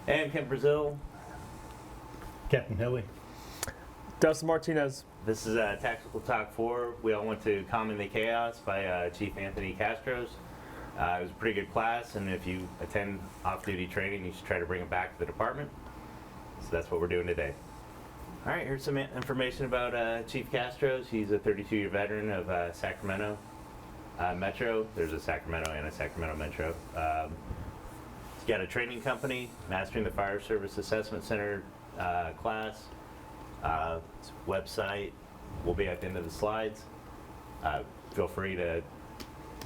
And Kent Brazil. Captain Hilly. Dustin Martinez. This is Tactical Talk 4. We all went to Calming the Chaos by Chief Anthony Castros. It was a pretty good class, and if you attend off-duty training, you should try to bring it back to the department. So that's what we're doing today. All right, here's some information about Chief Castros. He's a 32-year veteran of Sacramento Metro. There's a Sacramento and a Sacramento Metro. He's got a training company, Mastering the Fire Service Assessment Center class. His website will be at the end of the slides. Feel free to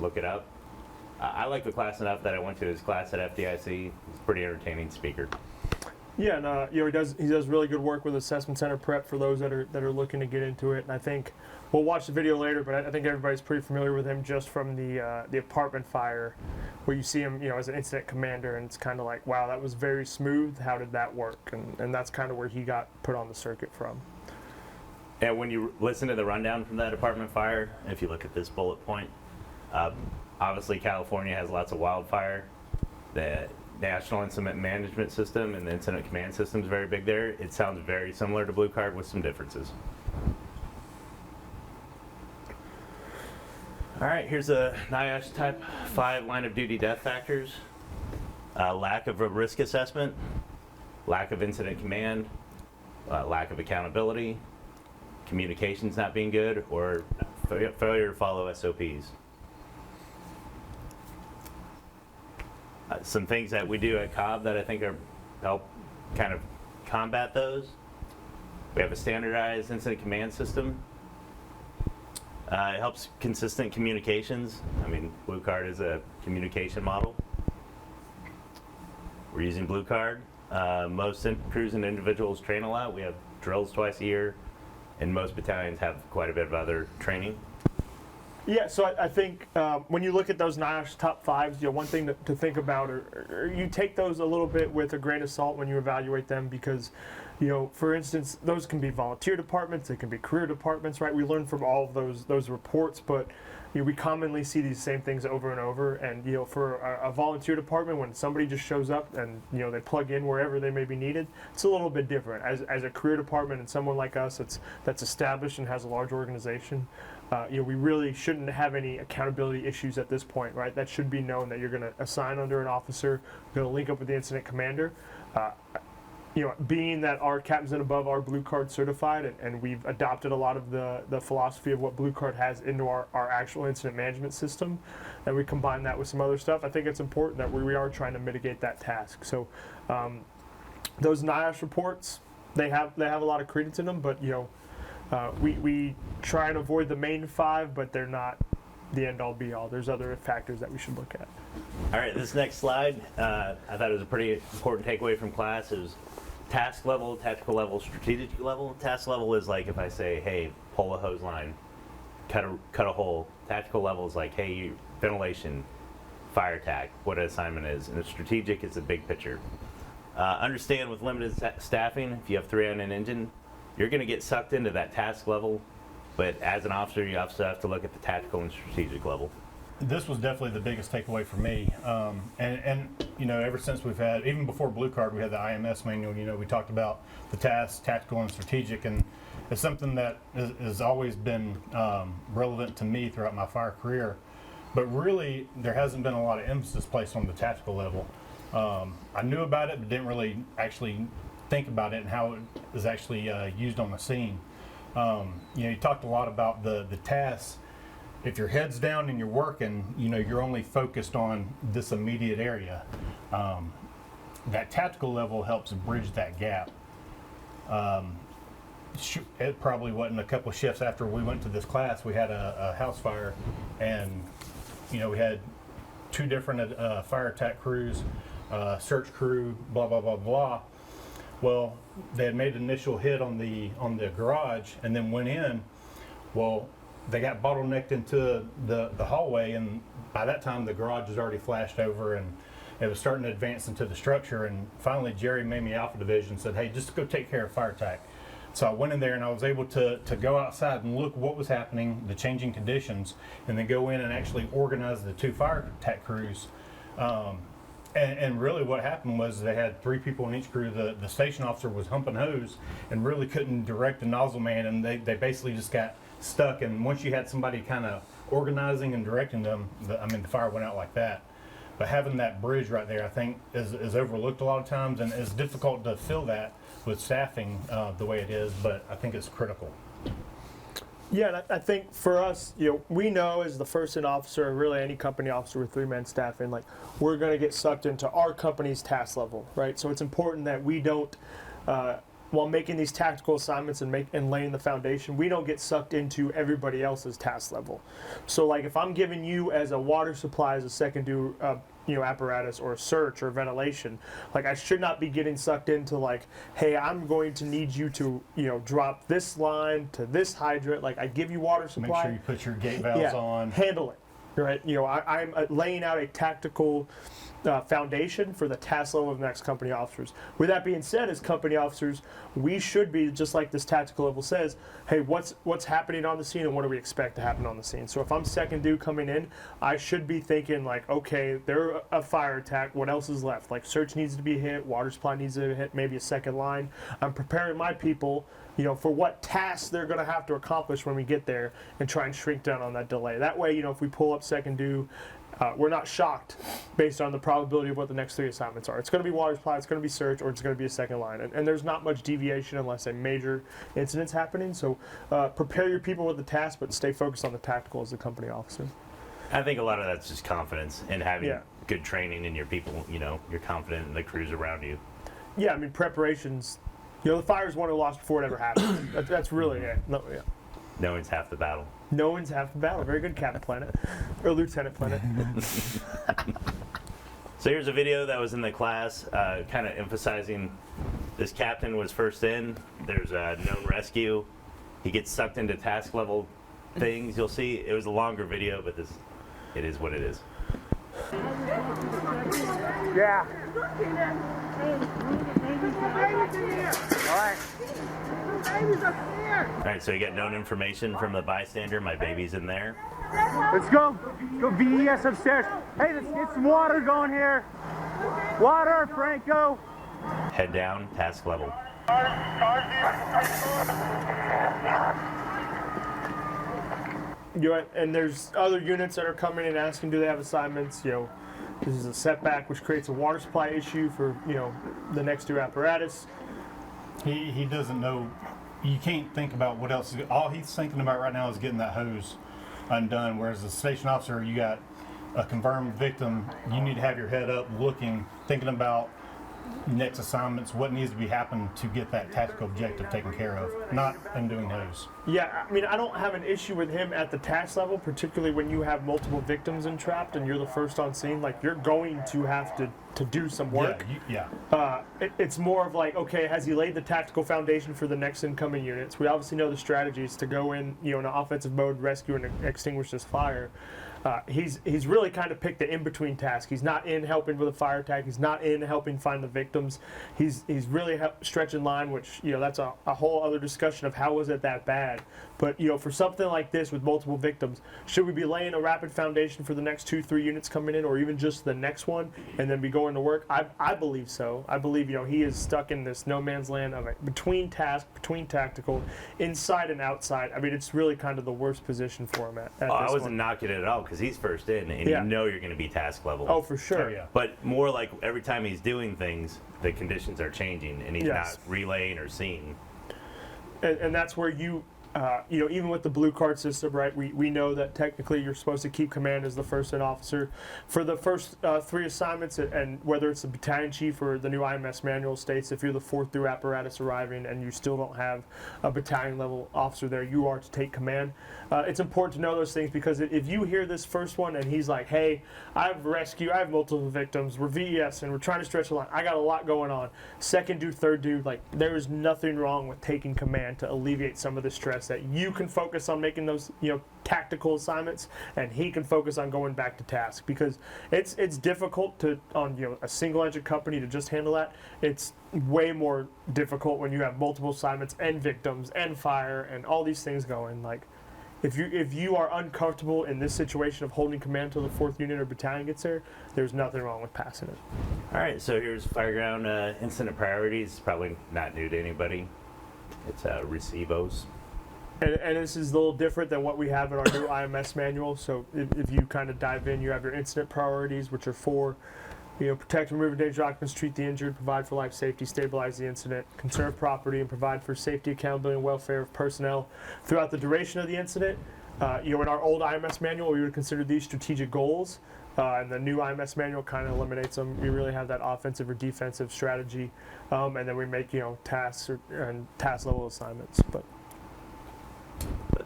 look it up. I like the class enough that I went to his class at FDIC. He's a pretty entertaining speaker. Yeah, and he does really good work with assessment center prep for those that are looking to get into it. And I think we'll watch the video later, but I think everybody's pretty familiar with him just from the apartment fire, where you see him, as an incident commander, and it's kind of like, wow, that was very smooth. How did that work? And that's kind of where he got put on the circuit from. And when you listen to the rundown from that apartment fire, if you look at this bullet point, obviously California has lots of wildfire. The National Incident Management System and the Incident Command System is very big there. It sounds very similar to Blue Card with some differences. All right, here's a NIOSH Type 5 line of duty death factors. Lack of a risk assessment, lack of incident command, lack of accountability, communications not being good, or failure to follow SOPs. Some things that we do at Cobb that I think help kind of combat those. We have a standardized incident command system. It helps consistent communications. I mean, Blue Card is a communication model. We're using Blue Card. Most crews and individuals train a lot. We have drills twice a year, and most battalions have quite a bit of other training. Yeah, so I think when you look at those NIOSH top fives, one thing to think about, or you take those a little bit with a grain of salt when you evaluate them, because, for instance, those can be volunteer departments, they can be career departments, right? We learn from all of those reports, but we commonly see these same things over and over. And for a volunteer department, when somebody just shows up and they plug in wherever they may be needed, it's a little bit different. As a career department and someone like us that's established and has a large organization, we really shouldn't have any accountability issues at this point, right? That should be known that you're going to assign under an officer, going to link up with the incident commander. Being that our captains and above are Blue Card certified, and we've adopted a lot of the philosophy of what Blue Card has into our actual incident management system, and we combine that with some other stuff, I think it's important that we are trying to mitigate that task. So those NIOSH reports, they have a lot of credence in them, but we try and avoid the main five, but they're not the end all be all. There's other factors that we should look at. All right, this next slide, I thought it was a pretty important takeaway from class. It was task level, tactical level, strategic level. Task level is like if I say, hey, pull a hose line, cut a hole. Tactical level is like, hey, ventilation, fire attack, what an assignment is. And the strategic is the big picture. Understand with limited staffing, if you have 3 on an engine, you're going to get sucked into that task level, but as an officer, you also have to look at the tactical and strategic level. This was definitely the biggest takeaway for me. And ever since we've had, even before Blue Card, we had the IMS manual. We talked about the tasks, tactical and strategic, and it's something that has always been relevant to me throughout my fire career. But really, there hasn't been a lot of emphasis placed on the tactical level. I knew about it, but didn't really actually think about it and how it is actually used on the scene. You talked a lot about the tasks. If your head's down and you're working, you're only focused on this immediate area. That tactical level helps bridge that gap. It probably wasn't a couple of shifts after we went to this class, we had a house fire, and we had 2 different fire attack crews, search crew, blah blah blah blah. Well, they had made an initial hit on the garage and then went in. Well, they got bottlenecked into the hallway, and by that time the garage was already flashed over and it was starting to advance into the structure. And finally Jerry made me Alpha Division, said, hey, just go take care of fire attack. So I went in there and I was able to go outside and look what was happening, the changing conditions, and then go in and actually organize the 2 fire attack crews. And really what happened was they had 3 people in each crew. The station officer was humping hose and really couldn't direct the nozzle man, and they basically just got stuck. And once you had somebody kind of organizing and directing them, the fire went out like that. But having that bridge right there, I think, is overlooked a lot of times, and it's difficult to fill that with staffing the way it is, but I think it's critical. Yeah, and I think for us, we know as the first-in officer, or really any company officer with 3-man staffing, like, we're going to get sucked into our company's task level, right? So it's important that we don't, while making these tactical assignments and laying the foundation, we don't get sucked into everybody else's task level. So, like, if I'm giving you as a water supply as a second due, apparatus or search or ventilation, like, I should not be getting sucked into, like, hey, I'm going to need you to, drop this line to this hydrant. Like, I give you water supply. Make sure you put your gate valves on. Handle it, right? I'm laying out a tactical foundation for the task level of the next company officers. With that being said, as company officers, we should be, just like this tactical level says, hey, what's happening on the scene and what do we expect to happen on the scene? So if I'm second due coming in, I should be thinking, like, okay, they're a fire attack, what else is left? Like, search needs to be hit, water supply needs to be hit, maybe a second line. I'm preparing my people, for what tasks they're going to have to accomplish when we get there, and try and shrink down on that delay. That way, if we pull up second due, we're not shocked based on the probability of what the next 3 assignments are. It's going to be water supply, it's going to be search, or it's going to be a second line. And there's not much deviation unless a major incident's happening. So prepare your people with the task, but stay focused on the tactical as a company officer. I think a lot of that's just confidence and having good training in your people. You're confident in the crews around you. Yeah, preparations. The fire's won or lost before it ever happened. That's really it. Knowing's half the battle. Knowing's half the battle. Very good, Captain Planet. Or Lieutenant Planet. So here's a video that was in the class, kind of emphasizing this captain was first in. There's a known rescue. He gets sucked into task level things. You'll see it was a longer video, but it is what it is. Yeah. All right. All right, so you get known information from the bystander. My baby's in there. Let's go. Go VES upstairs. Hey, let's get some water going here. Water, Franco. Head down, task level. And there's other units that are coming and asking, do they have assignments? This is a setback, which creates a water supply issue for the next 2 apparatus. He doesn't know. You can't think about what else. All he's thinking about right now is getting that hose undone. Whereas the station officer, you got a confirmed victim. You need to have your head up, looking, thinking about next assignments, what needs to be happening to get that tactical objective taken care of, not undoing hose. Yeah, I don't have an issue with him at the task level, particularly when you have multiple victims entrapped and you're the first on scene. Like, you're going to have to do some work. It's more of like, okay, has he laid the tactical foundation for the next incoming units? We obviously know the strategies to go in, in an offensive mode, rescue and extinguish this fire. He's really kind of picked the in-between task. He's not in helping with a fire attack. He's not in helping find the victims. He's really stretching line, which, that's a whole other discussion of how was it that bad. But, for something like this with multiple victims, should we be laying a rapid foundation for the next 2-3 units coming in, or even just the next one, and then be going to work? I believe so. I believe, he is stuck in this no man's land of between task, between tactical, inside and outside. It's really kind of the worst position for him at this I wasn't point. knocking it at all because he's first in, and you know you're going to be task level. Oh, for sure. Oh, yeah. But more like every time he's doing things, the conditions are changing, and he's Yes. not relaying or seeing. And that's where even with the blue card system, right, we know that technically you're supposed to keep command as the first-in officer. For the first 3 assignments, and whether it's the battalion chief or the new IMS manual states, if you're the 4th through apparatus arriving and you still don't have a battalion level officer there, you are to take command. It's important to know those things, because if you hear this first one and he's like, hey, I have multiple victims, we're VES and we're trying to stretch a line, I got a lot going on, second due, third due, like, there is nothing wrong with taking command to alleviate some of the stress, that you can focus on making those tactical assignments, and he can focus on going back to task, because it's difficult on a single engine company to just handle that. It's way more difficult when you have multiple assignments and victims and fire and all these things going. Like, if you are uncomfortable in this situation of holding command until the 4th unit or battalion gets there, there's nothing wrong with passing it. All right, so here's Fireground incident priorities. Probably not new to anybody. It's recevos. And this is a little different than what we have in our new IMS manual. So if you kind of dive in, you have your incident priorities, which are 4. Protect, remove endangered occupants, treat the injured, provide for life safety, stabilize the incident, conserve property, and provide for safety, accountability, and welfare of personnel throughout the duration of the incident. In our old IMS manual, we would consider these strategic goals, and the new IMS manual kind of eliminates them. We really have that offensive or defensive strategy, and then we make tasks and task level assignments. But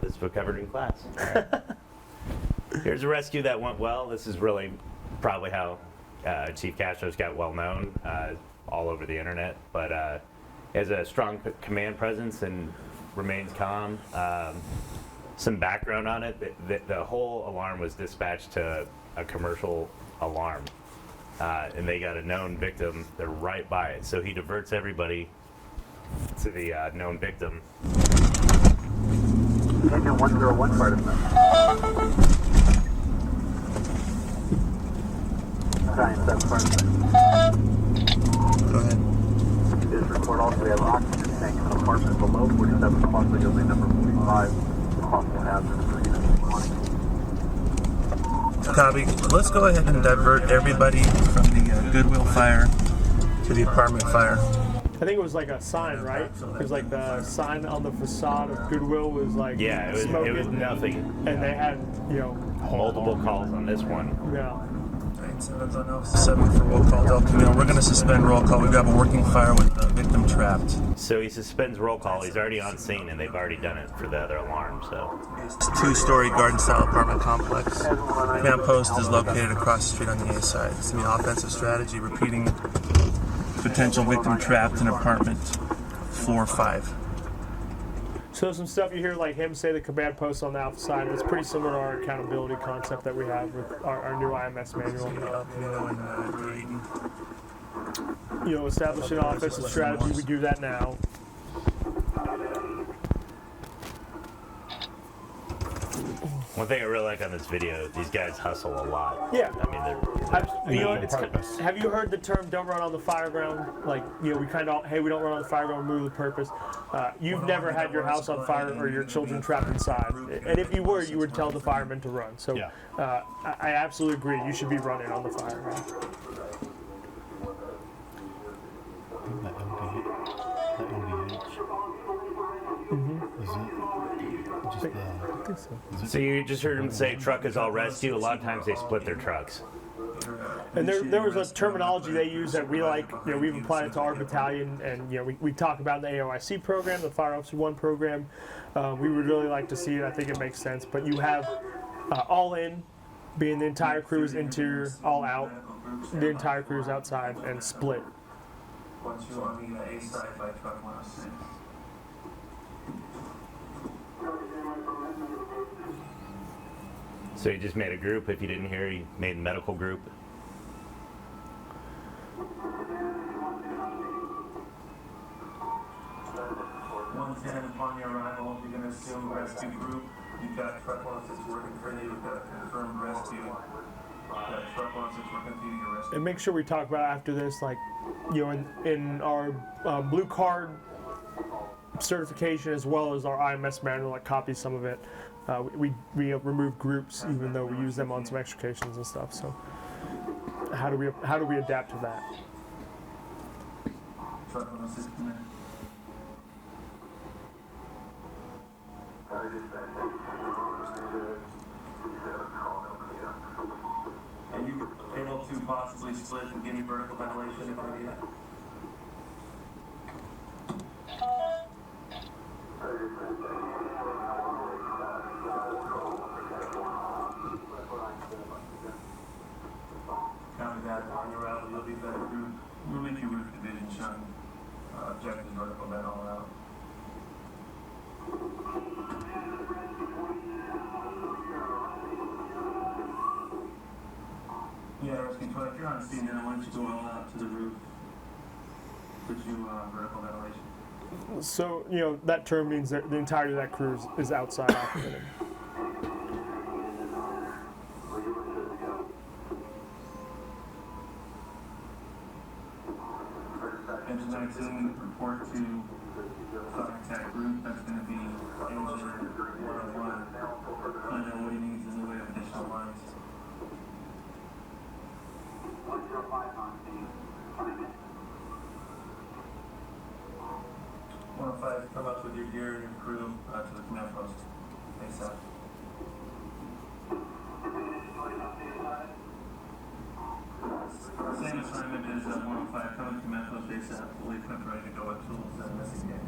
this was covered in class. All right. Here's a rescue that went well. This is really probably how Chief Castro's got well known all over the internet, but he has a strong command presence and remains calm. Some background on it: the whole alarm was dispatched to a commercial alarm, and they got a known victim. They're right by it, so he diverts everybody to the known victim. Agent 101 part of that. Giant 7 part of that. Go ahead. This report also we have oxygen tank in an apartment below 47 possible building number 45. Possible hazard for unit 20. Copy. Let's go ahead and divert everybody from the Goodwill fire to the apartment fire. I think it was like a sign, right? It was like the sign on the facade of Goodwill was like Yeah, it smoking, was nothing. and they had Multiple calls on this one. yeah. 7 for roll call. Del Camino. We're going to suspend roll call. We've got a working fire with the victim trapped. So he suspends roll call. He's already on scene, and they've already done it for the other alarm. So It's a 2-story garden-style apartment complex. Command post is located across the street on the A side. It's going to be offensive strategy, repeating potential victim trapped in apartment 4-5. So some stuff you hear like him say the command post on the alpha side. It's pretty similar to our accountability concept that we have with our new IMS manual. Establishing offensive strategy. We do that now. one thing I really like on this video, these guys hustle a lot. Yeah. I mean, they're Have you heard the term "don't run on the fire ground"? Like, we kind of, hey, we don't run on the fire ground, move the purpose. You've never had your house on fire or your children trapped inside, and if you were, you would tell the firemen to run. So, Yeah. I absolutely agree. You should be running on the fire ground. That ODH. Is it just I think so. So you just heard him say truck is all rescue. A lot of times they split their trucks. And there was a terminology they use that we like. We've applied it to our battalion, and we talk about the AOIC program, the Fire Officer 1 program. We would really like to see it. I think it makes sense. But you have all in, being the entire crew is interior, all out, the entire crew is outside, and split. Once you're on the A side by truck 106. So he just made a group. If you didn't hear, he made a medical group. Upon your arrival, you're going to assume rescue group. You've got truck 106 working for you. You've got a confirmed rescue. You've got truck 106 working for you. Your rescue. And make sure we talk about after this, like, in our blue card certification as well as our IMS manual that copies some of it. We remove groups even though we use them on some extrications and stuff. So how do we adapt to that? Truck 106 command. And you were able to possibly split and give me vertical ventilation if I need it. Copy that. On your route, you'll be better through. We'll make your roof division shine. Objectives vertical vent all out. Yeah, rescue 12. If you're on scene, then I want you to go all out to the roof. Put you vertical ventilation. So that term means that the entirety of that crew is outside operating. Engine 19, report to fire tech group. That's going to be engine 101. Find out what he needs in the way of additional lines. 105, come up with your gear and your crew to the command post. ASAP. Same assignment as 105, come to the command post ASAP. Fully equipped, ready to go with tools and investigate.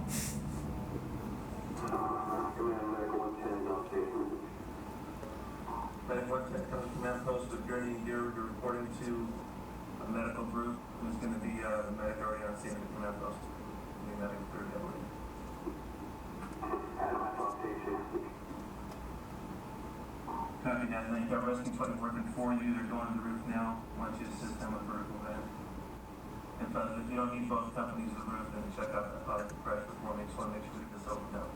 Medic 110, come to the command post with journey gear. You're reporting to a medical group who's going to be the medic already on scene at the command post. The medic third heavily. Copy that. Then you've got rescue flight working for you. They're going to the roof now. Why don't you assist them with vertical vent? If you don't need both companies to the roof, then check out the product pressure for me. Just want to make sure we get this opened up.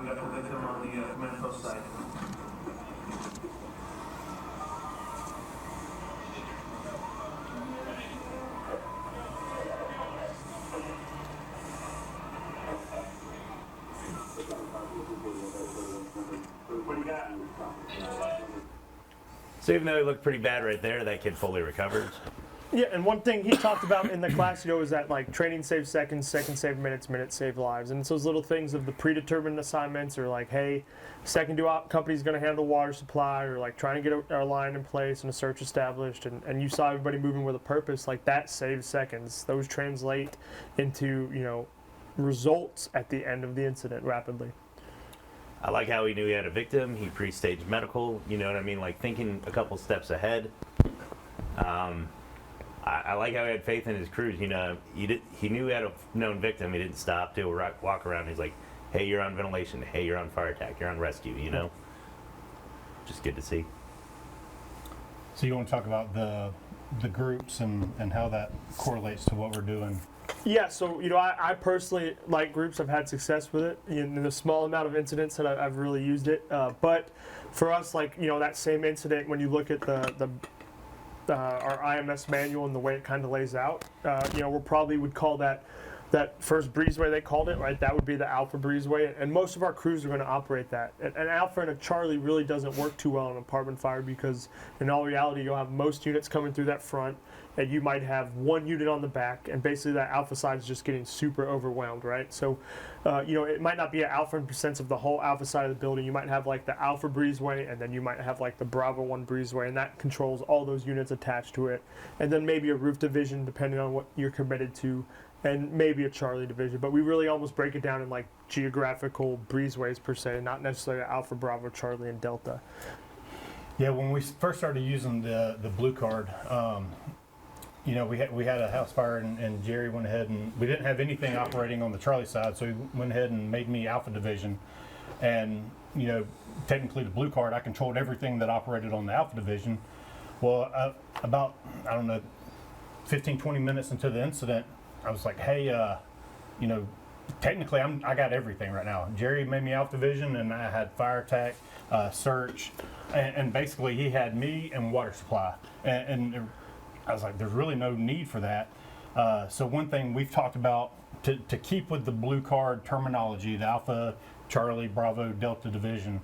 We got the victim on the command post side. What do you got? So even though he looked pretty bad right there, that kid fully recovered. Yeah, and one thing he talked about in the class, is that like training saves seconds, seconds save minutes, minutes save lives, and it's those little things of the predetermined assignments, or like, hey, second company's going to handle water supply, or like trying to get our line in place and a search established, and you saw everybody moving with a purpose. Like that saves seconds. Those translate into results at the end of the incident rapidly. I like how he knew he had a victim. He pre-staged medical. You know what I mean? Like thinking a couple steps ahead. I like how he had faith in his crews. He knew he had a known victim. He didn't stop to walk around. He's like, hey, you're on ventilation. Hey, you're on fire attack. You're on rescue, Just good to see. So you want to talk about the groups and how that correlates to what we're doing? Yeah, so I personally like groups. I've had success with it in the small amount of incidents that I've really used it. But for us, that same incident, when you look at our IMS manual and the way it kind of lays out, we probably would call that first breezeway, they called it, right? That would be the Alpha breezeway, and most of our crews are going to operate that. An Alpha and a Charlie really doesn't work too well in apartment fire, because in all reality, you'll have most units coming through that front, and you might have one unit on the back, and basically that Alpha side is just getting super overwhelmed, right? So, it might not be an Alpha in the sense of the whole Alpha side of the building. You might have like the Alpha breezeway, and then you might have like the Bravo 1 breezeway, and that controls all those units attached to it. And then maybe a roof division, depending on what you're committed to, and maybe a Charlie division. But we really almost break it down in like geographical breezeways per se, not necessarily Alpha, Bravo, Charlie, and Delta. Yeah, when we first started using the blue card, we had a house fire, and Jerry went ahead, and we didn't have anything operating on the Charlie side, so he went ahead and made me Alpha division. And technically the blue card, I controlled everything that operated on the Alpha division. Well, about 15-20 minutes into the incident, I was like, hey, technically I got everything right now. Jerry made me Alpha division, and I had fire attack, search, and basically he had me and water supply, and I was like, there's really no need for that. So one thing we've talked about to keep with the blue card terminology, the Alpha, Charlie, Bravo, Delta division,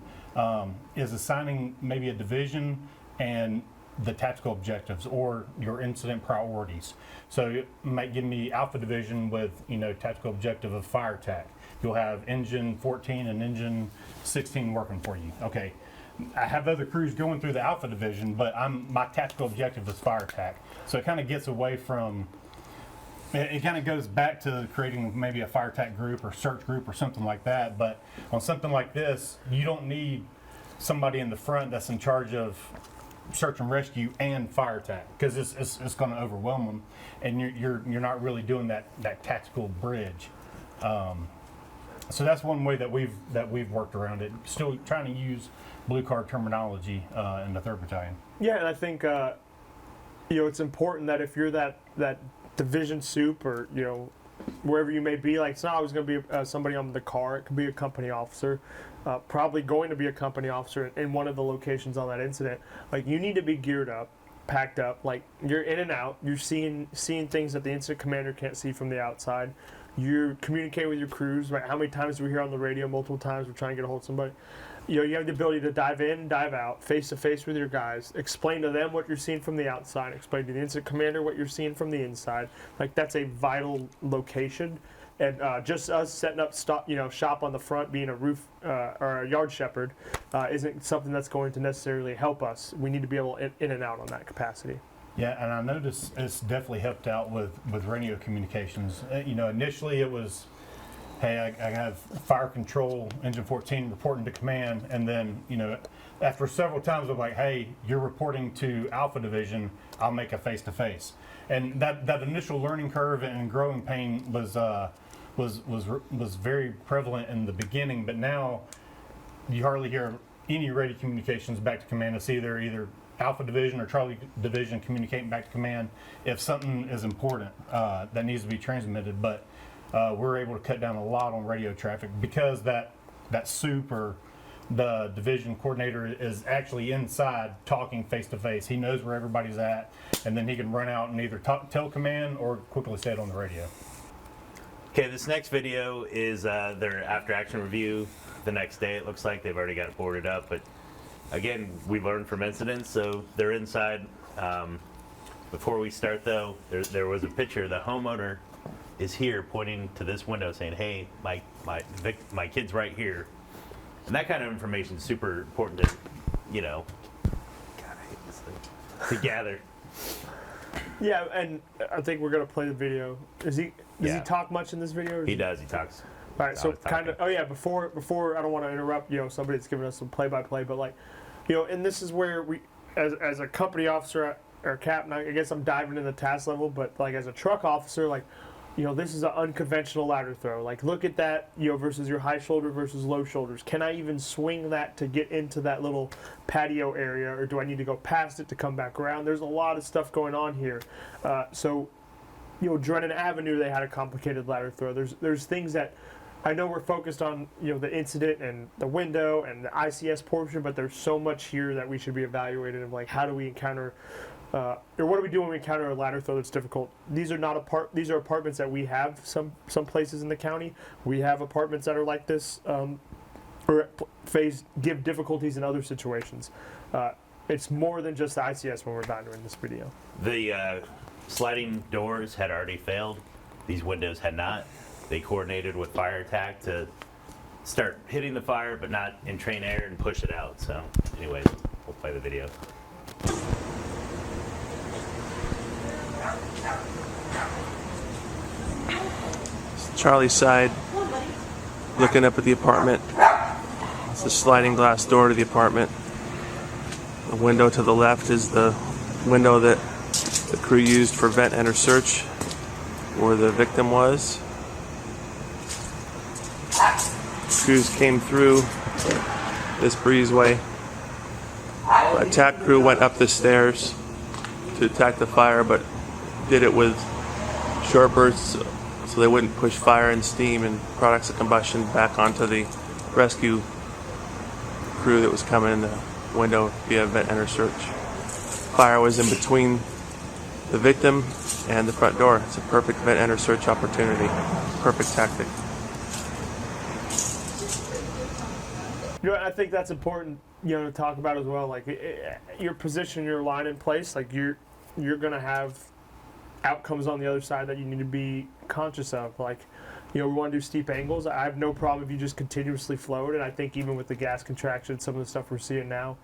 is assigning maybe a division and the tactical objectives or your incident priorities. So it might give me Alpha division with tactical objective of fire attack. You'll have engine 14 and engine 16 working for you. Okay. I have other crews going through the Alpha division, but my tactical objective is fire attack. So it kind of gets away from, it kind of goes back to creating maybe a fire attack group or search group or something like that. But on something like this, you don't need somebody in the front that's in charge of search and rescue and fire attack, because it's going to overwhelm them, and you're not really doing that tactical bridge. So that's one way that we've worked around it. Still trying to use blue card terminology in the 3rd Battalion. Yeah, and I think it's important that if you're that division soup, or wherever you may be. Like, it's not always going to be somebody on the car. It could be a company officer, probably going to be a company officer in one of the locations on that incident. Like, you need to be geared up, packed up. Like, you're in and out. You're seeing things that the incident commander can't see from the outside. You're communicating with your crews. Right? How many times do we hear on the radio? Multiple times we're trying to get a hold of somebody. You have the ability to dive in, dive out, face to face with your guys, explain to them what you're seeing from the outside, explain to the incident commander what you're seeing from the inside. Like, that's a vital location. And just us setting up shop on the front, being a roof or a yard shepherd, isn't something that's going to necessarily help us. We need to be able in and out on that capacity. Yeah, and I noticed it's definitely helped out with radio communications. Initially it was, hey, I have fire control, engine 14 reporting to command, and then, after several times of like, hey, you're reporting to Alpha Division, I'll make a face-to-face. And that initial learning curve and growing pain was very prevalent in the beginning, but now you hardly hear any radio communications back to command. It's either Alpha Division or Charlie Division communicating back to command if something is important that needs to be transmitted. But we're able to cut down a lot on radio traffic because that soup or the division coordinator is actually inside talking face to face. He knows where everybody's at, and then he can run out and either tell command or quickly say it on the radio. Okay, this next video is their after action review the next day. It looks like they've already got it boarded up, but again, we learned from incidents, so they're inside. Before we start though, there was a picture. The homeowner is here pointing to this window saying, hey, my kid's right here. And that kind of information is super important to, God, I hate this thing, to gather. Yeah, and I think we're gonna play the video. Does he talk much in this video? Or He does. He talks. All right, so always kind of. talking. Oh yeah, before I don't want to interrupt. Somebody that's giving us some play-by-play, but like, and this is where we, as a company officer or captain, I guess I'm diving in the task level, but like as a truck officer, like, this is an unconventional ladder throw. Like, look at that, versus your high shoulder versus low shoulders. Can I even swing that to get into that little patio area, or do I need to go past it to come back around? There's a lot of stuff going on here. Drennan Avenue, they had a complicated ladder throw. There's things that I know we're focused on, the incident and the window and the ICS portion, but there's so much here that we should be evaluating of like, how do we encounter or what do we do when we encounter a ladder throw that's difficult? These are these are apartments that we have some places in the county. We have apartments that are like this, or give difficulties in other situations. It's more than just the ICS when we're evaluating this video. The sliding doors had already failed. These windows had not. They coordinated with fire attack to start hitting the fire, but not entrain air and push it out. So, anyways, we'll play the video. Charlie's side, looking up at the apartment. It's the sliding glass door to the apartment. The window to the left is the window that the crew used for vent enter search, where the victim was. Crews came through this breezeway. Attack crew went up the stairs to attack the fire, but did it with short bursts so they wouldn't push fire and steam and products of combustion back onto the rescue crew that was coming in the window via vent enter search. Fire was in between the victim and the front door. It's a perfect vent enter search opportunity. Perfect tactic. I think that's important, to talk about as well. Like, your position, your line in place, like you're gonna have outcomes on the other side that you need to be conscious of. Like, we want to do steep angles. I have no problem if you just continuously float, and I think even with the gas contraction, some of the stuff we're seeing now,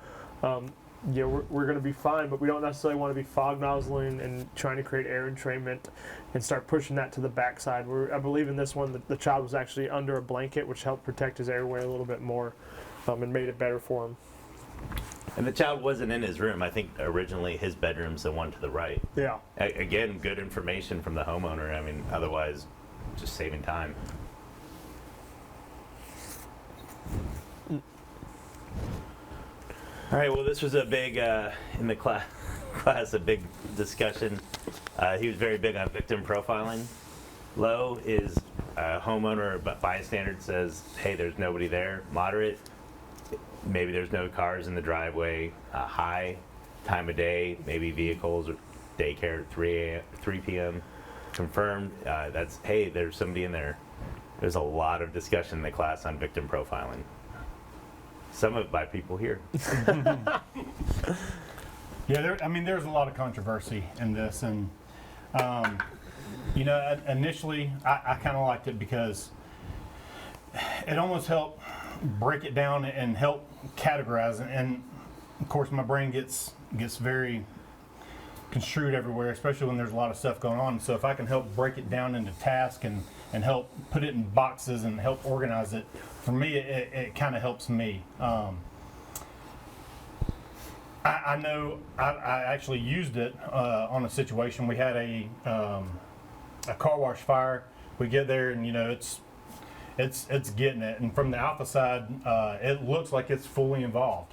we're going to be fine, but we don't necessarily want to be fog nozzling and trying to create air entrainment and start pushing that to the backside. I believe in this one, the child was actually under a blanket, which helped protect his airway a little bit more and made it better for him. And the child wasn't in his room. I think originally his bedroom's the one to the right. Yeah. Again, good information from the homeowner. I mean, otherwise, just saving time. All right, well, this was a big, in the class, a big discussion. He was very big on victim profiling. Low is a homeowner, but bystander says, hey, there's nobody there. Moderate, maybe there's no cars in the driveway. High, time of day, maybe vehicles or daycare at 3 p.m. Confirmed, that's, hey, there's somebody in there. There's a lot of discussion in the class on victim profiling. Some of it by people here. Yeah, there's a lot of controversy in this, and initially I kind of liked it because it almost helped break it down and help categorize it. And of course, my brain gets very construed everywhere, especially when there's a lot of stuff going on. So if I can help break it down into tasks and help put it in boxes and help organize it, for me, it kind of helps me. I know I actually used it on a situation. We had a car wash fire. We get there and it's getting it. And from the Alpha side, it looks like it's fully involved.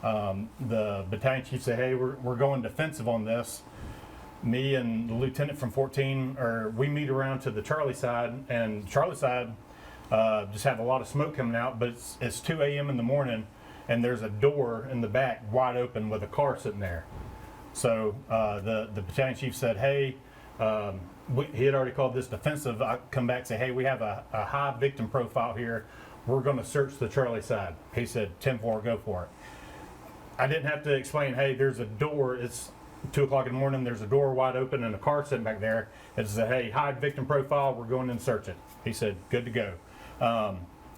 The battalion chief said, hey, we're going defensive on this. Me and the lieutenant from 14, we meet around to the Charlie side, and Charlie side just have a lot of smoke coming out, but it's 2 a.m. in the morning, and there's a door in the back wide open with a car sitting there. So the battalion chief said, hey, he had already called this defensive. I come back and say, hey, we have a high victim profile here. We're going to search the Charlie side. He said, 10-4, go for it. I didn't have to explain, hey, there's a door. It's 2 o'clock in the morning. There's a door wide open and a car sitting back there. It said, hey, hide victim profile. We're going in and search it. He said, good to go.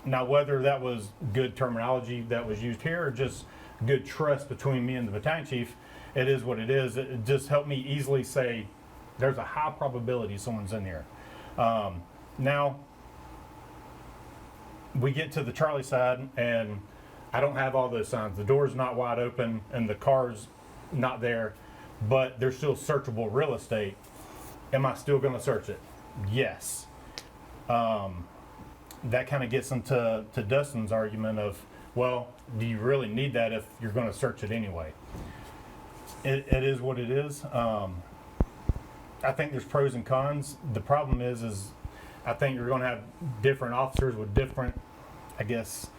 Now, whether that was good terminology that was used here or just good trust between me and the battalion chief, it is what it is. It just helped me easily say, there's a high probability someone's in here. Now, we get to the Charlie side, and I don't have all those signs. The door's not wide open, and the car's not there, but there's still searchable real estate. Am I still going to search it? Yes. That kind of gets into Dustin's argument of, well, do you really need that if you're going to search it anyway? It is what it is. I think there's pros and cons. The problem is I think you're going to have different officers with different, I guess,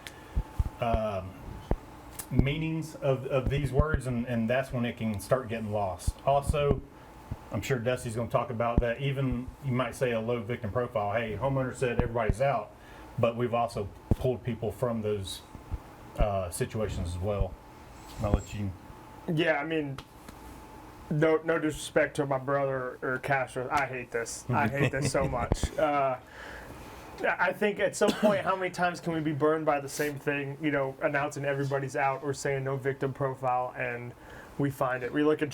meanings of these words, and that's when it can start getting lost. Also, I'm sure Dusty's going to talk about that. Even you might say a low victim profile. Hey, homeowner said everybody's out, but we've also pulled people from those situations as well. I'll let you. Yeah, no disrespect to my brother or Castro. I hate this. I hate this so much. I think at some point, how many times can we be burned by the same thing, announcing everybody's out or saying no victim profile, and we find it. We look at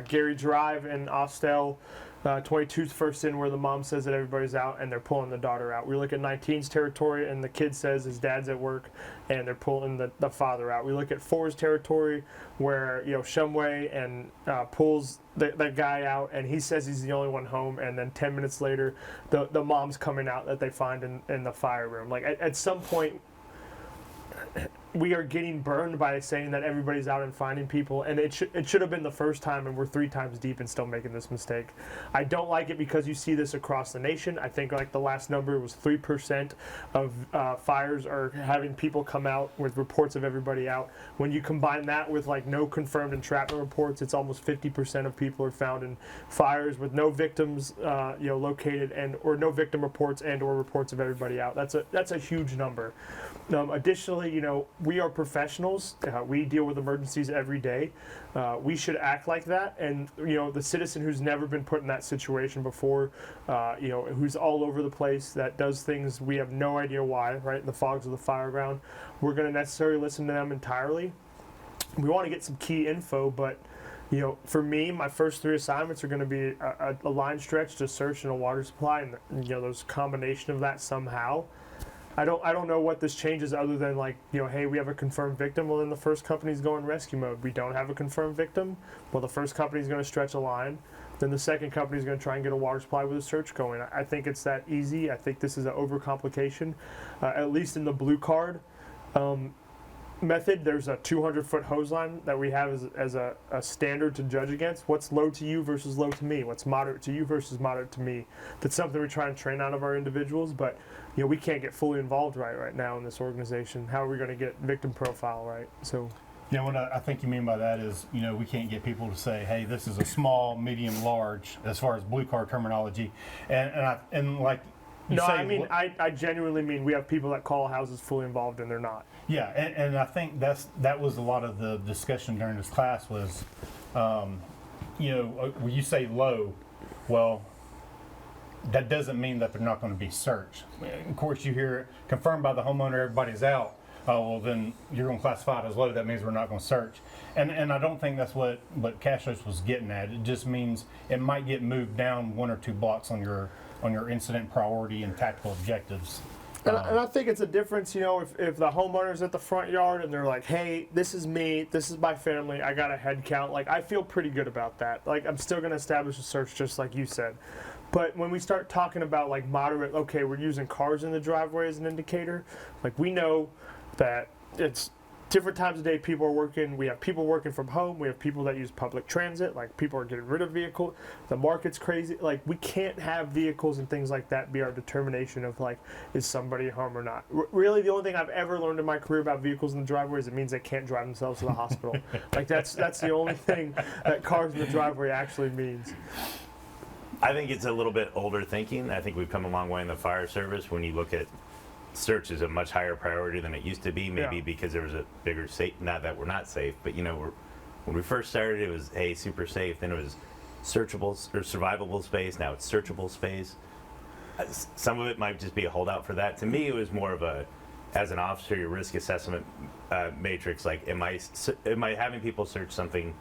Gary Drive in Austell, 22's first in where the mom says that everybody's out and they're pulling the daughter out. We look at 19's territory and the kid says his dad's at work and they're pulling the father out. We look at 4's territory where Shumway and pulls that guy out and he says he's the only one home, and then 10 minutes later the mom's coming out that they find in the fire room. Like at some point we are getting burned by saying that everybody's out and finding people, and it should have been the first time, and we're 3 times deep and still making this mistake. I don't like it because you see this across the nation. I think like the last number was 3% of fires are having people come out with reports of everybody out. When you combine that with like no confirmed entrapment reports, it's almost 50% of people are found in fires with no victims located or no victim reports and or reports of everybody out. That's a huge number. Additionally, we are professionals. We deal with emergencies every day. We should act like that. And, the citizen who's never been put in that situation before, who's all over the place, that does things we have no idea why, right, in the fogs of the fireground, we're going to necessarily listen to them entirely. We want to get some key info, but, for me, my first 3 assignments are going to be a line stretch to search and a water supply, and, there's a combination of that somehow. I don't know what this changes other than like, hey, we have a confirmed victim. Well, then the first company's going rescue mode. We don't have a confirmed victim. Well, the first company's going to stretch a line. Then the second company's going to try and get a water supply with a search going. I think it's that easy. I think this is an overcomplication, at least in the blue card. method, there's a 200-foot hose line that we have as a standard to judge against. What's low to you versus low to me? What's moderate to you versus moderate to me? That's something we try and train out of our individuals, but we can't get fully involved right now in this organization. How are we going to get victim profile right? So. Yeah, what I think you mean by that is, we can't get people to say, hey, this is a small, medium, large, as far as blue card terminology. And like you No, say, I mean, I genuinely mean we have people that call houses fully involved and they're not. yeah, and I think that was a lot of the discussion during this class was, when you say low, well, that doesn't mean that they're not going to be searched. Of course, you hear confirmed by the homeowner, everybody's out. Oh, well, then you're going to classify it as low. That means we're not going to search. And I don't think that's what Castros was getting at. It just means it might get moved down 1 or 2 blocks on your incident priority and tactical objectives. And I think it's a difference, if the homeowner's at the front yard and they're like, hey, this is me, this is my family, I got a head count. Like, I feel pretty good about that. Like, I'm still going to establish a search just like you said. But when we start talking about like moderate, okay, we're using cars in the driveway as an indicator. Like, we know that it's different times of day people are working. We have people working from home. We have people that use public transit. Like, people are getting rid of vehicles. The market's crazy. Like, we can't have vehicles and things like that be our determination of like, is somebody at home or not. Really, the only thing I've ever learned in my career about vehicles in the driveway is it means they can't drive themselves to the hospital. Like, that's the only thing that cars in the driveway actually means. I think it's a little bit older thinking. I think we've come a long way in the fire service when you look at search is a much higher priority than it used to be, maybe because there was a bigger safe, not that we're not safe, but when we first started, it was, hey, super safe, then it was searchable or survivable space, now it's searchable space. Some of it might just be a holdout for that. To me, it was more of as an officer, your risk assessment matrix, like, am I having people search something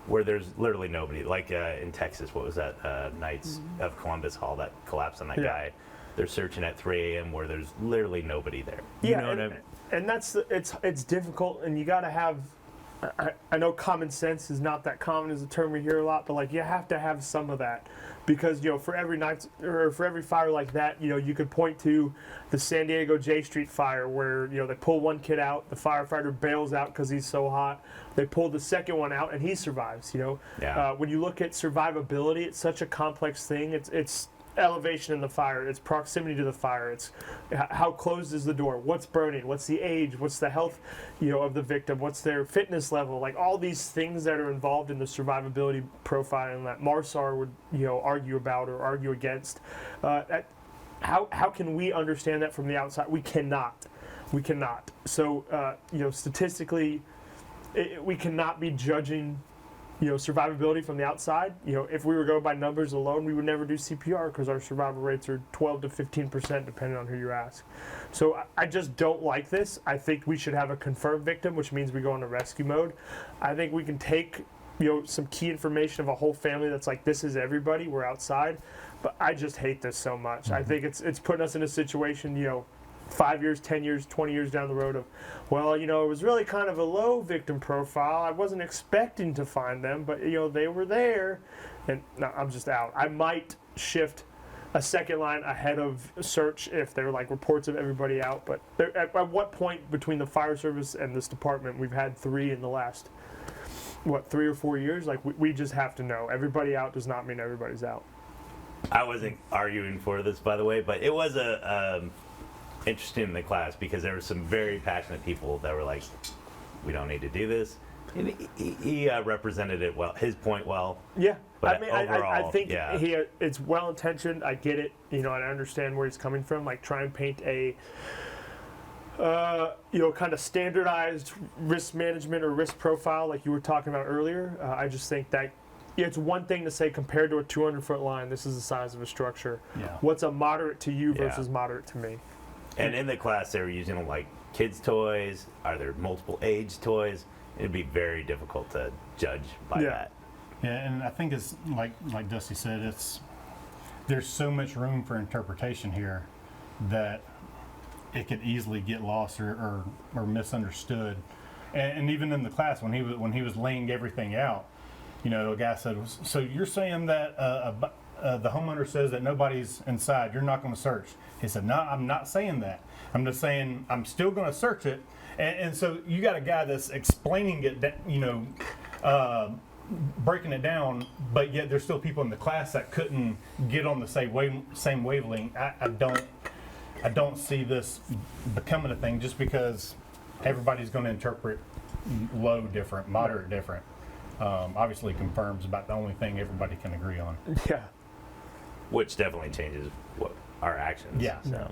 where there's literally nobody, like in Texas, what was that, Knights of Columbus Hall that collapsed on that guy. They're searching at 3 a.m. where there's literally nobody there. You know what I mean? And that's it's difficult, and you got to have. I know common sense is not that common as a term we hear a lot, but like you have to have some of that, because for every night or for every fire like that, you could point to the San Diego J Street fire where they pull one kid out, the firefighter bails out because he's so hot. They pull the second one out and he survives. When you look at survivability, it's such a complex thing. It's elevation in the fire, it's proximity to the fire, it's how closed is the door, what's burning, what's the age, what's the health of the victim, what's their fitness level, like all these things that are involved in the survivability profiling that MARSAR would argue about or argue against. How can we understand that from the outside? We cannot. So statistically, we cannot be judging survivability from the outside. If we were going by numbers alone, we would never do CPR because our survival rates are 12 to 15% depending on who you ask. So I just don't like this. I think we should have a confirmed victim, which means we go into rescue mode. I think we can take some key information of a whole family that's like, this is everybody, we're outside. But I just hate this so much. Mm-hmm. I think it's putting us in a situation, 5 years, 10 years, 20 years down the road of, well, it was really kind of a low victim profile. I wasn't expecting to find them, but, they were there. And no, I'm just out. I might shift a second line ahead of search if there are like reports of everybody out. But at what point between the fire service and this department, we've had 3 in the last, 3 or 4 years? Like, we just have to know. Everybody out does not mean everybody's out. I wasn't arguing for this, by the way, but it was interesting in the class because there were some very passionate people that were like, we don't need to do this. And he represented it well, his point well. Yeah, but I think yeah. It's well intentioned. I get it, and I understand where he's coming from. Like, try and paint a kind of standardized risk management or risk profile like you were talking about earlier. I just think that it's one thing to say compared to a 200-foot line, this is the size of a structure. Yeah. What's a moderate to you versus moderate to me? And in the class, they were using like kids' toys. Are there multiple age toys? It'd be very difficult to judge by that. Yeah, and I think it's like Dusty said, there's so much room for interpretation here that it could easily get lost or misunderstood. And even in the class when he was laying everything out, a guy said, "So you're saying that the homeowner says that nobody's inside, you're not going to search?" He said, "No, I'm not saying that. I'm just saying I'm still going to search it, And so you got a guy that's explaining it, breaking it down, but yet there's still people in the class that couldn't get on the same wavelength. I don't see this becoming a thing just because everybody's going to interpret low different, moderate different. Obviously, confirms about the only thing everybody can agree on. Yeah. Which definitely changes what our actions. Yeah. So.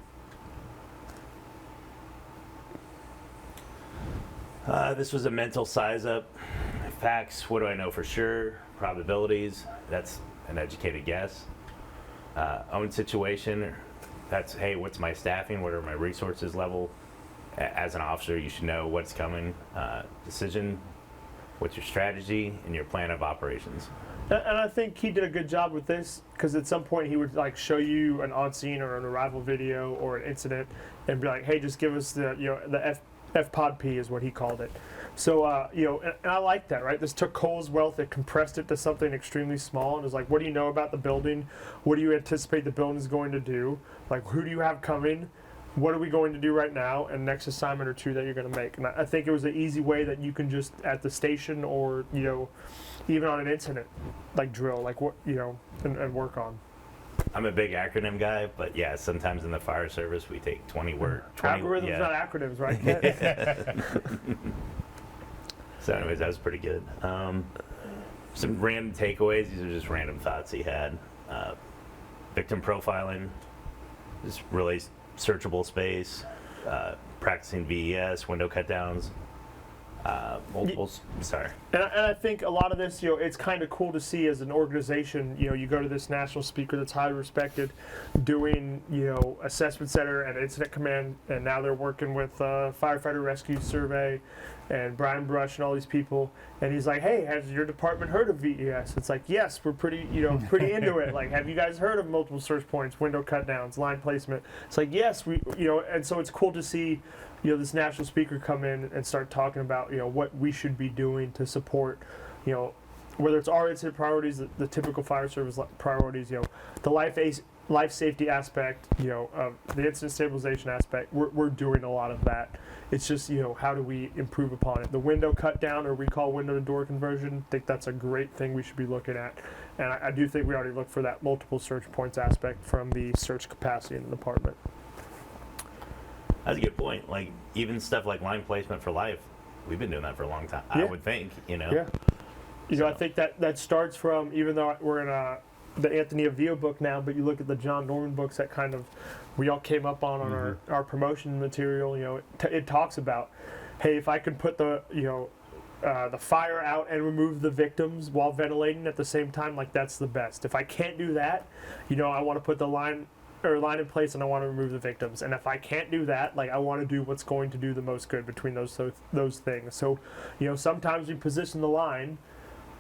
This was a mental size up. Facts, what do I know for sure? Probabilities, that's an educated guess. Own situation, that's, hey, what's my staffing? What are my resources level? As an officer, you should know what's coming. Decision, what's your strategy and your plan of operations. And I think he did a good job with this because at some point he would like show you an on scene or an arrival video or an incident and be like, hey, just give us the the FPOD P is what he called it. So and I like that, right? This took Cole's wealth, it compressed it to something extremely small, and it was like, what do you know about the building? What do you anticipate the building is going to do? Like, who do you have coming? What are we going to do right now? And next assignment or two that you're going to make. And I think it was an easy way that you can just at the station or even on an incident, like drill, like what and work on. I'm a big acronym guy, but yeah, sometimes in the fire service we take 20 word. 20, Algorithms, yeah. not acronyms, right? So anyways, that was pretty good. Some random takeaways. These are just random thoughts he had. Victim profiling, just really searchable space. Practicing VES, window cut downs. Multiples. Sorry. And I think a lot of this, it's kind of cool to see as an organization, you go to this national speaker that's highly respected doing, assessment center and incident command, and now they're working with Firefighter Rescue Survey and Brian Brush and all these people. And he's like, hey, has your department heard of VES? It's like, yes, we're pretty into it. Like, have you guys heard of multiple search points, window cut downs, line placement? It's like, yes, we, and so it's cool to see this national speaker come in and start talking about, what we should be doing to support, whether it's our incident priorities, the typical fire service priorities, the life safety aspect, of the incident stabilization aspect. We're doing a lot of that. It's just, how do we improve upon it? The window cut down or recall window to door conversion, I think that's a great thing we should be looking at. And I do think we already look for that multiple search points aspect from the search capacity in the department. That's a good point. Like, even stuff like line placement for life, we've been doing that for a long time, I would think, Yeah. I think that starts from, even though we're in the Anthony Avio book now, but you look at the John Norman books that kind of we all came up on our promotion material, it talks about, hey, if I can put the fire out and remove the victims while ventilating at the same time, like that's the best. If I can't do that, I want to put the line in place and I want to remove the victims. And if I can't do that, like I want to do what's going to do the most good between those things. So, sometimes we position the line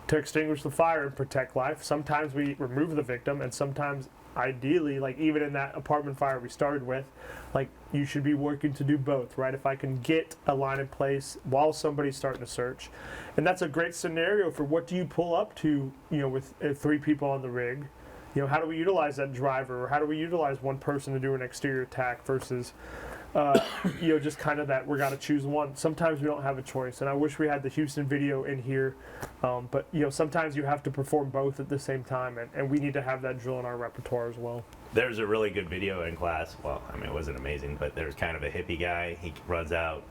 to extinguish the fire and protect life. Sometimes we remove the victim, and sometimes ideally, like even in that apartment fire we started with, like you should be working to do both, right? If I can get a line in place while somebody's starting to search. And that's a great scenario for what do you pull up to, with 3 people on the rig. How do we utilize that driver, or how do we utilize one person to do an exterior attack versus, just kind of that we got to choose one. Sometimes we don't have a choice, and I wish we had the Houston video in here, but sometimes you have to perform both at the same time, and we need to have that drill in our repertoire as well. There's a really good video in class. Well, I mean, it wasn't amazing, but there's kind of a hippie guy. He runs out,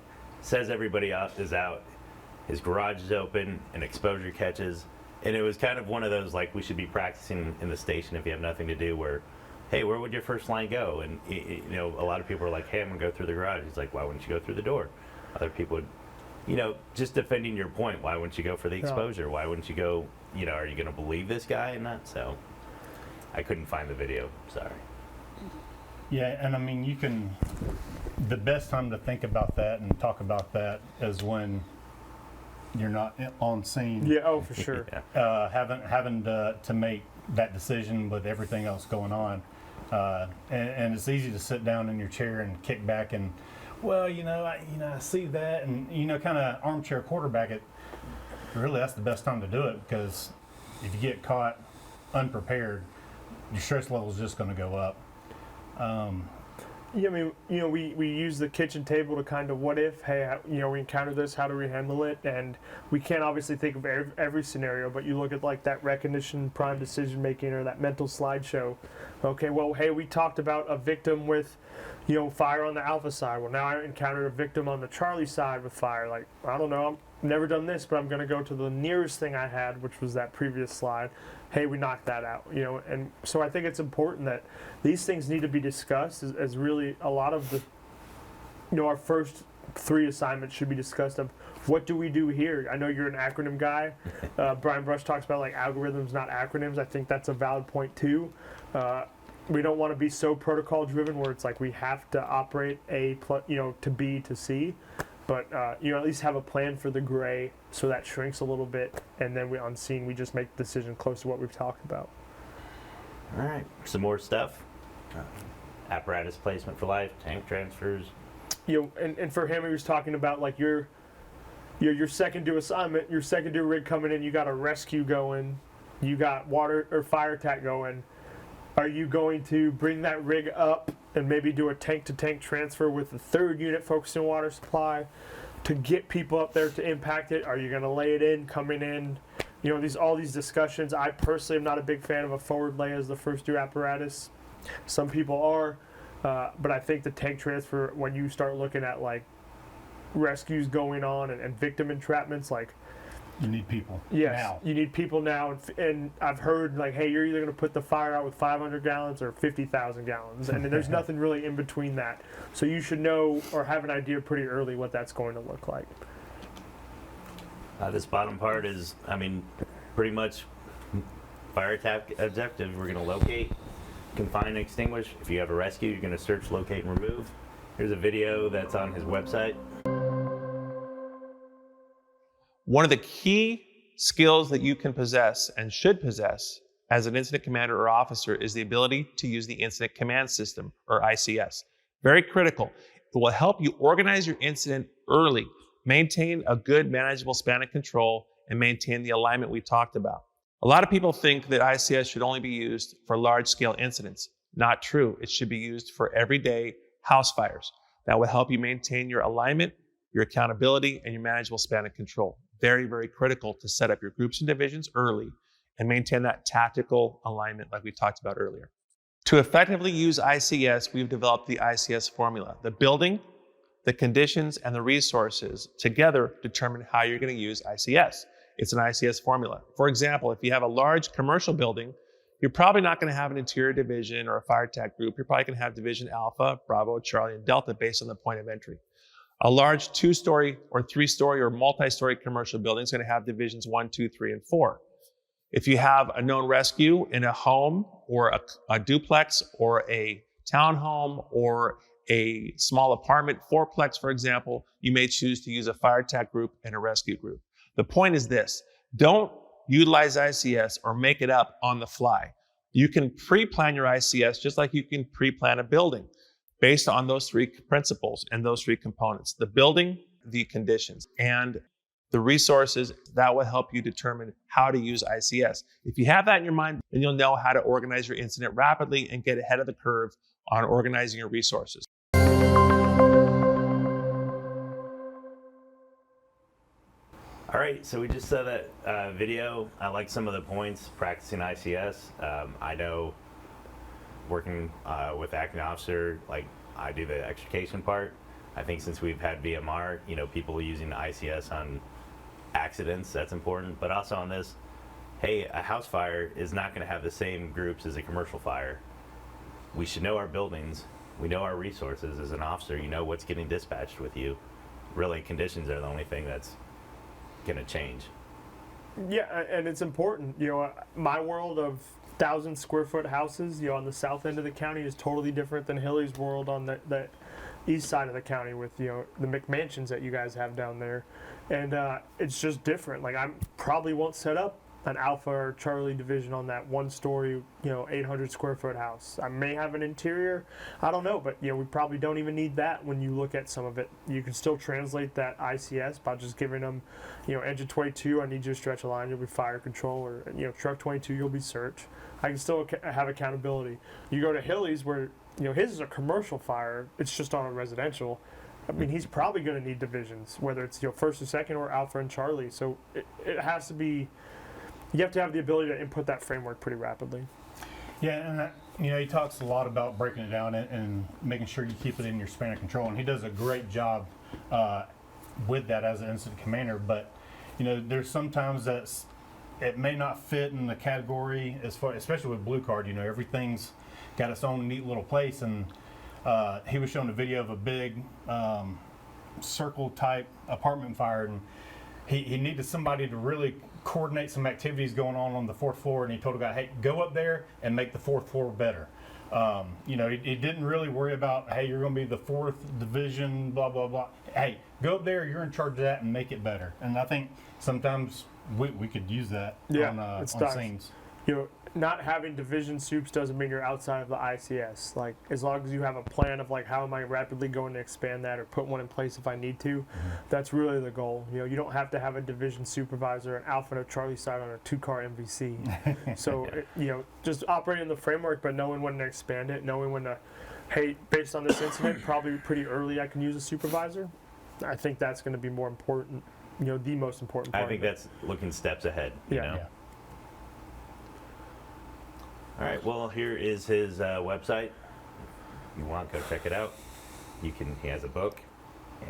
says everybody is out, his garage is open, and exposure catches. And it was kind of one of those, like, we should be practicing in the station if you have nothing to do, where, hey, where would your first line go? And, a lot of people are like, hey, I'm going to go through the garage. He's like, why wouldn't you go through the door? Other people would, just defending your point. Why wouldn't you go for the exposure? Why wouldn't you go, are you going to believe this guy and that? So I couldn't find the video. Sorry. Yeah, and I mean, the best time to think about that and talk about that is when you're not on scene. Yeah, oh, for sure. Having to make that decision with everything else going on. And it's easy to sit down in your chair and kick back and, well, I see that, and, kind of armchair quarterback it. Really, that's the best time to do it, because if you get caught unprepared, your stress level is just going to go up. Yeah, I mean, we use the kitchen table to kind of what if, hey, we encounter this, how do we handle it? And we can't obviously think of every scenario, but you look at like that recognition, prime decision making, or that mental slideshow. Okay, well, hey, we talked about a victim with, fire on the Alpha side. Well, now I encountered a victim on the Charlie side with fire. Like, I don't know, I've never done this, but I'm going to go to the nearest thing I had, which was that previous slide. Hey, we knocked that out, and so I think it's important that these things need to be discussed as really a lot of the, our first 3 assignments should be discussed of what do we do here. I know you're an acronym guy. Brian Brush talks about like algorithms, not acronyms. I think that's a valid point too. We don't want to be so protocol driven where it's like we have to operate to B to C. But at least have a plan for the gray so that shrinks a little bit, and then on scene we just make the decision close to what we've talked about. All right, some more stuff. Apparatus placement for life, tank transfers. And for him, he was talking about like your second due assignment, your second due rig coming in. You got a rescue going, you got water or fire attack going. Are you going to bring that rig up and maybe do a tank-to-tank transfer with the 3rd unit focusing on water supply to get people up there to impact it? Are you going to lay it in, coming in? All these discussions. I personally am not a big fan of a forward lay as the first due apparatus. Some people are, but I think the tank transfer, when you start looking at like rescues going on and victim entrapments, like, You need people. yes, Now. you need people now, and I've heard like, hey, you're either going to put the fire out with 500 gallons or 50,000 gallons, and there's nothing really in between that. So you should know or have an idea pretty early what that's going to look like. This bottom part is, pretty much fire attack objective. We're going to locate, confine, and extinguish. If you have a rescue, you're going to search, locate, and remove. Here's a video that's on his website. One of the key skills that you can possess and should possess as an incident commander or officer is the ability to use the Incident Command System, or ICS. Very critical. It will help you organize your incident early, maintain a good manageable span of control, and maintain the alignment we talked about. A lot of people think that ICS should only be used for large-scale incidents. Not true. It should be used for everyday house fires. That will help you maintain your alignment, your accountability, and your manageable span of control. Very, very critical to set up your groups and divisions early and maintain that tactical alignment like we talked about earlier. To effectively use ICS, we've developed the ICS formula. The building, the conditions, and the resources together determine how you're going to use ICS. It's an ICS formula. For example, if you have a large commercial building, you're probably not going to have an interior division or a fire attack group. You're probably going to have division Alpha, Bravo, Charlie, and Delta based on the point of entry. A large 2-story or 3-story or multi-story commercial building is going to have divisions 1, 2, 3, and 4. If you have a known rescue in a home or a duplex or a townhome or a small apartment fourplex, for example, you may choose to use a fire attack group and a rescue group. The point is this: don't utilize ICS or make it up on the fly. You can pre-plan your ICS just like you can pre-plan a building based on those 3 principles and those 3 components: the building, the conditions, and the resources. That will help you determine how to use ICS. If you have that in your mind, then you'll know how to organize your incident rapidly and get ahead of the curve on organizing your resources. All right, so we just saw that video. I like some of the points practicing ICS. I know working with acting officer, like I do the extrication part. I think since we've had VMR, people using ICS on accidents, that's important. But also on this, hey, a house fire is not going to have the same groups as a commercial fire. We should know our buildings. We know our resources. As an officer, you know what's getting dispatched with you. Really, conditions are the only thing that's going to change. Yeah, and it's important. My world of 1,000 square foot houses, on the south end of the county is totally different than Hilly's world on the east side of the county with, the McMansions that you guys have down there. And it's just different. Like, I probably won't set up an Alpha or Charlie division on that 1-story, 800 square foot house. I may have an interior, I don't know, but we probably don't even need that when you look at some of it. You can still translate that ICS by just giving them, engine 22, I need you to stretch a line, you'll be fire control, or truck 22, you'll be search. I can still have accountability. You go to Hilly's where his is a commercial fire. It's just on a residential. I mean, he's probably going to need divisions, whether it's first or second or Alpha and Charlie. So it has to be. You have to have the ability to input that framework pretty rapidly. Yeah, and he talks a lot about breaking it down and making sure you keep it in your span of control, and he does a great job with that as an incident commander. But there's sometimes that it may not fit in the category as far, especially with Blue Card. Everything's got its own neat little place, and he was showing a video of a big circle type apartment fire, and he needed somebody to really coordinate some activities going on the fourth floor, and he told a guy, hey, go up there and make the fourth floor better. He didn't really worry about, hey, you're going to be the 4th division, blah, blah, blah. Hey, go up there, you're in charge of that, and make it better. And I think sometimes we could use that on scenes. Not having division soups doesn't mean you're outside of the ICS. Like, as long as you have a plan of, like, how am I rapidly going to expand that or put one in place if I need to, that's really the goal. You don't have to have a division supervisor, an Alpha and a Charlie side on a 2-car MVC. So, just operating the framework, but knowing when to expand it, knowing when to, hey, based on this incident, probably pretty early I can use a supervisor. I think that's going to be more important, the most important part. I think that's looking steps ahead. Yeah. All right, well, here is his website. If you want, go check it out. He has a book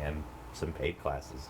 and some paid classes.